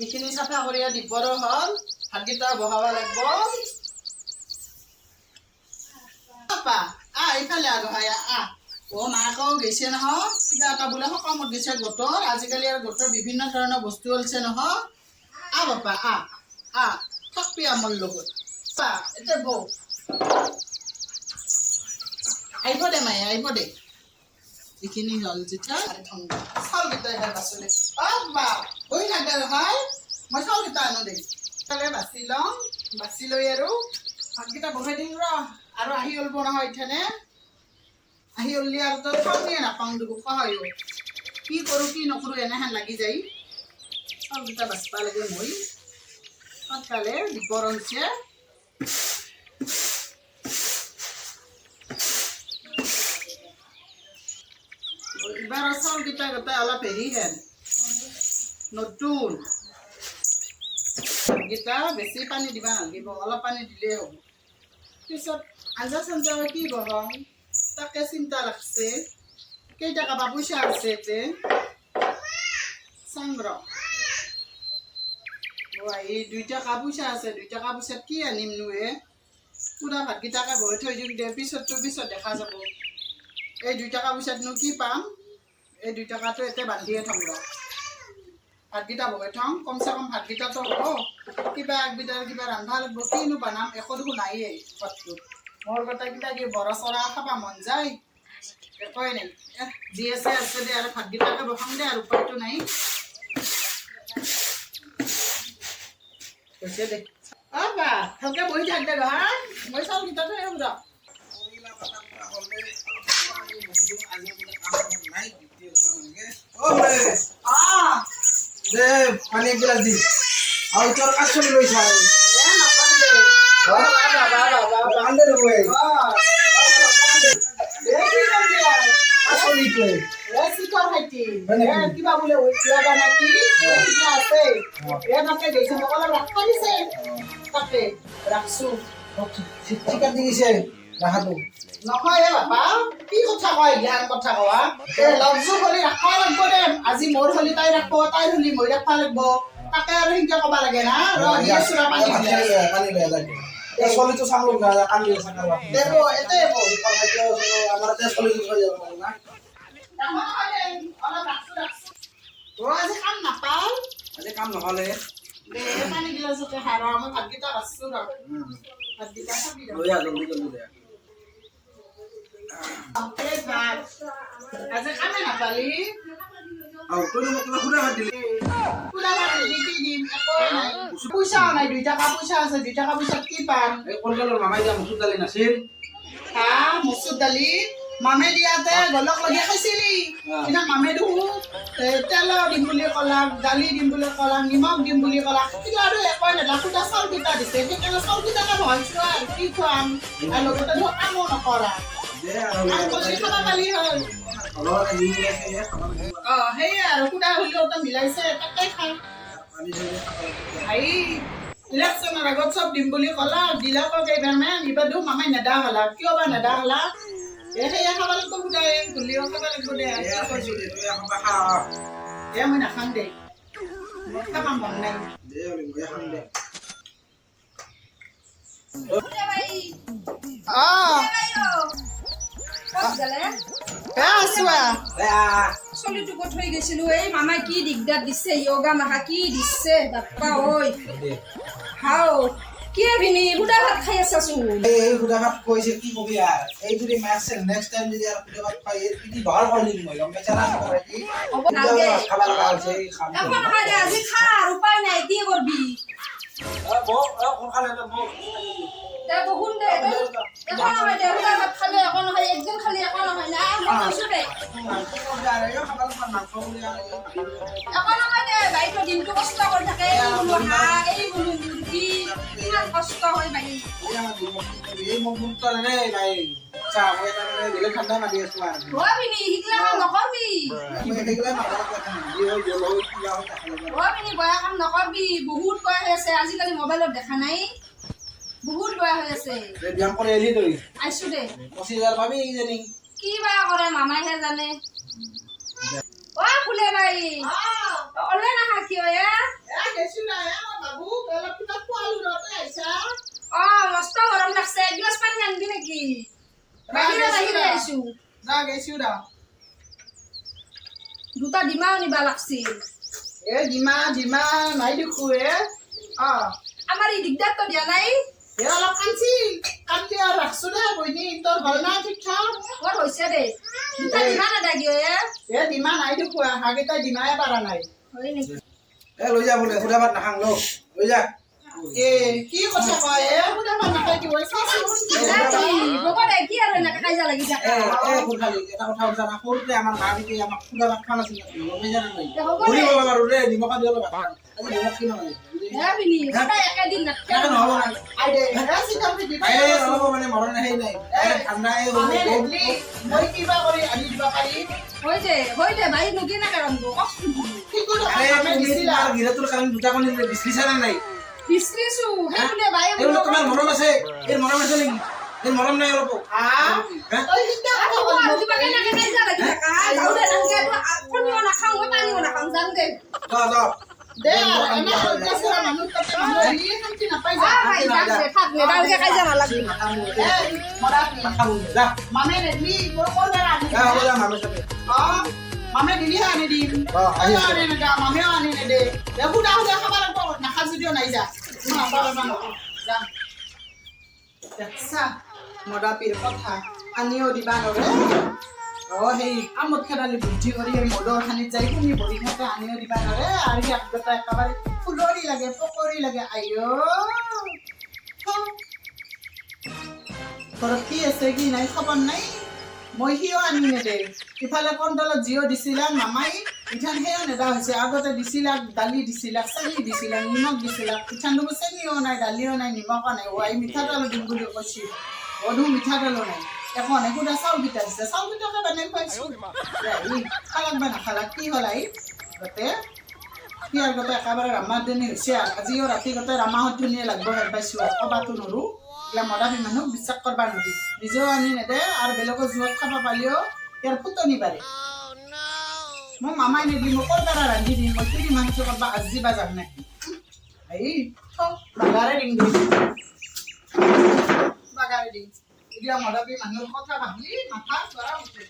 এইখিনি চাফা কৰি দিবৰো হ'ল ভাতকেইটা বহাব লাগিব পাপা এইফালে আগহাই মাকও গৈছে নহয় কিবা এটা বোলে সকামত গৈছে গোটৰ আজিকালি আৰু গোটৰ বিভিন্ন ধৰণৰ বস্তু ওলছে নহয় বাপা থাকবি আমাৰ লগত এতিয়া বৌ আহিব দে মায়ে আহিব দে এইখিনি হ'ল যেতিয়া চাউলকেইটা বাচলি বা বহি থাকে নহয় মই চাউলকেইটা আনো দে তাকে বাচি লওঁ বাচি লৈ আৰু ভাতকেইটা বহাই দিম আৰু আহি ওলব নহয় ইথানে আহি ওললি আৰু তই খাওঁয়ে নাপাওঁ দুগো খহায়ো কি কৰোঁ কি নকৰোঁ এনেহেন লাগি যায় চাউলকেইটা বাচবা লাগে মই সোনকালে দিবৰ হৈছে এইবাৰ চাউলকেইটা গোটেই অলপ হেৰি হেন নতুন গীতা বেছি পানী দিবা নালাগিব অলপ পানী দিলেই হ'ব পিছত আঞ্জা চাঞ্জা কি বহাম তাকে চিন্তা লাগছে কেইটকা বা পইচা আছে এতে চাম ৰ এই 2 টকা পইচা আছে 2 টকা পইচাত কি আনিম নুৱে পুৰা ভাতকেইটাকে বহি থৈ দিম দে পিছত দেখা যাব এই 2 টকা পইচাতনো কি পাম এই 2 টকাটো এতে বান্ধিয়ে থম ৰ ভাতকেইটা বহাই থওঁ কমচে কম ভাতকেইটাতো হ'ব কিবা একবিধৰ কিবা ৰান্ধা লাগিব কিনো বনাম একো দেখোন নায়েই ঘৰটোত মোৰ গোটেইকেইটা কি বৰা চৰা খাব মন যায় একোৱে নাই যি আছে দে আৰু ভাতকেইটাকে বহাম দে আৰু উপায়টো নাই হৈছে দে বা ভালকে বহি থাক দে ঘৰ মই চাউলকেইটাটো এম ৰ পানী গিলাস দি আৰ তোৰ কাজ চলে লইছ কিবা বোলে তাকে ৰাখছো শিক্ষিকা দিছে ৰাখাতো নহয় বাপা কি কথা কয় জ্ঞান কথা কোৱা লজু হলি ৰাখবা লাগব দে আজি মোৰ হলি তাই ৰাখব তাই হলি মই ৰাখবা লাগব তাকে আৰু সিংকে কবা লাগে না চলি তো সামলো কালি দেখো এতে আমার চলি হয়ে যাবে না আজি কাম নাপাল আজি কাম নহলে পানী গিলাচতে হাৰ মই ভাতকেইটা বাচছো ৰ ভাতকেইটা খাবি লৈ আ জলদি জলদি দে আজি কামে নাপালি আও তোর মত খুদা ভাত দিলি পইচা নাই 2 টাকা পইচা আছে 2 টাকা পইচা কি পাম এই কলকাতার মামাই যা মুসুর দালি নাছিল মচুৰ দালি মামে দিয়াতে গলক লাগি খাইছিলি কিন্তু মামে দেখো তেল দিম বুলি ক'লাক দালি দিম বুলি ক'লাক নিমখ দিম বুলি ক'লাক কিন্তু আৰু একোৱে নেলা সুদা চাউলকেইটা দিছে সেইকাৰণে চাউলকেইটাকে ভৰাইছো আৰু কি খুৱাম আৰু লগতে ধৰ কামো নকৰা খাব পালি হ'ল সেয়ে আৰু সুদা হ'লেও তো মিলাইছে তাকে খাই ইলেকশ্যনৰ আগত চব দিম বুলি ক'লা দিলাক কেইবাৰমান এইবাৰ দিওঁ মামাই নেদা হ'লা কিয় বা নেদা হ'লা সেয়া খাব লাগিব সুদাই ধুলিও খাব লাগিব দে মই নাখাম দে মোৰ খাব মন নাই চলিটো থৈ গৈছিলো এই মামাই কি দিগদাৰ দিছে য়োগা মাহা কি দিছে বাপ্পা ঐ হাও কি ভিনি সুদা ভাত খাই আছাচোন এই খুদা ভাত কইছে কি কবি আর এই যদি ম্যাচ নেক্সট টাইম যদি আর খুদা ভাত পাই এই পিটি বাল করলি মই গম পেছানা করে কি খাবার লাগা আছে এই খাম এখন হয় আজি খা আর উপায় নাই কি করবি বো কোন খালে তো বো দে বহুন দে এখন হয় দে সুদা ভাত খালে এখন হয় একদিন খালি এখন হয় না মই কইছো দে এখন হয় দে বাইটো দিনটো কষ্ট কৰি থাকে এই বলু মুরগি কিমান কষ্ট হয় ভাই এই মন তো রে ভাই চা মই এটা মানে দিলে ঠান্ডা মারি আছো আর হবিনি হিগলা কাম নকরবি আমি দেখলে মাথা কথা দি হই গেল হই কি আও হবিনি বয়া কাম নকরবি বহুত বয়া হৈ আছে আজিকালি মোবাইলত দেখা নাই বহুত বয়া হৈ আছে এই ব্যায়াম করে এলি তুই আইছো দে 25000 পাবি জানি কি বা কৰে মামাইহে জানে ও ফুলে ভাই ওলে না কিয় ডিমাও নিবা লাগছিল এ ডিমা নাই দেখো আমাৰ এই দিগদাৰটো দিয়া নাই অলপ কান্দি আৰু ৰাখছো দে বইনি তোৰ হ'ল না ঠিক ঠাক মোৰ হৈছে দে দুটা ডিমা নাদাগি এ ডিমা নাই দেখো হাগেইটা ডিমাই পাৰা নাই হয় নেকি লৈ যা বোলে সুদা ভাত নাখাং লৈ যা এ কি কথা কয় সুদা ভাত নাখাই কি হৈছে হ'ব দে কি আৰু এনেকে কাজিয়া লাগি থাকে খালি এটা কথা কৈছা না সৰুতে আমাৰ মা দেউতাই আমাক সুদা ভাত খোৱা নাছিল গমে জানা নাই হ'ব ঘূৰি দে গ'ল বাৰু ৰে নিমখ দি অলপ ভাত আজি নিমখ কিমান বিনি সদায় একেদিন নাখায় নহ'ব না আই দে চিকামে দিবা অলপ মানে মৰণ সেই নাই ঠাণ্ডা মানে ৰেডলি মই কিবা কৰি আনি দিবা পাৰি হৈ দে ভাই নকি না কাৰণটো কি কৰি আৰে তুমি তোমাৰ গিৰটোৰ কাৰণে দুটা কণী বিচৰিছা নে নাই বিচৰিছো সেই বোলে ভাই এইবোৰ তোমাৰ মৰম আছে এই মৰম আছে নেকি এই মৰম নাই অলপ তই কিটা কথা কলি কিবা কেনে কাজিয়া লাগি থাকা যাও দে নাকে কণীও নাখাওঁ মই পানীও নাখাওঁ যাম দে যা দে এনে কলকাছৰা মানুহ তাতে মানুহ এলি শান্তি নাপাই যা ভাই যাম দে থাক নেদালকে কাজিয়া নালাগি এ মৰা যা মামে ৰেডলি মোৰ পৰা আনি যা হ'ব যা মামে সাথে মামে দিলিহে আনি দিম আহি আনি নেদা মামেও আনি নেদে সুদা খাব লাগিব নাখা যদিও নাই যা যা দেখছা মদাপীৰ কথা আনিও দিবা নৰে সেই আমোদ খেদালি বুদ্ধি কৰি সেই মদৰ খানিত যাই শুনি বহি থাকে আনিও দিবা নৰে আৰু সি আগতে একেবাৰে ফুলৰি লাগে পকৰি লাগে আইঅ ঘৰত কি আছে কি নাই খবৰ নাই মই সিও আনি নেদে ইফালে কণ্টলত জিঅ' দিছিলাক মামাই ইঠান সেও নেদা হৈছে আগতে দিছিলাক দালি দিছিলাক চেনি দিছিলাক নিমখ দিছিলাক ইঠান দেখোন চেনিও নাই দালিও নাই নিমখো নাই আই মিঠাতেলো দিম বুলি কৈছিল অধু মিঠাতেলো নাই এখন সুদা চাউলকেইটা দিছে চাউলকেইটাকে বনাই খুৱাইছোঁ খালাক বা নাখালাক কি হ'ল আই গতে সি আৰু গতে একেবাৰে ৰামাধনী হৈছে আজিও ৰাতি গতে ৰামাহত ধুনীয়া লাগব হেৰ পাইছোঁ আৰু ক'বাতো নৰোঁ এইবিলাক মদাবী মানুহ বিশ্বাস কৰিব নোৱাৰি নিজেও আনি নেদে আৰু বেলেগৰ জোৰত খাব পালেও ইয়াৰ ফুটনি পাৰে মোক মামাই নেদি মই ক'ৰ পৰা ৰান্ধি দিম মই তুলি মাংস কৰবা আজি বা যাম নেকি এই বাগাৰে দিম বাগাৰে দিম এইবিলাক মদাবী মানুহৰ কথা ভাবি মাথা চৰা উঠে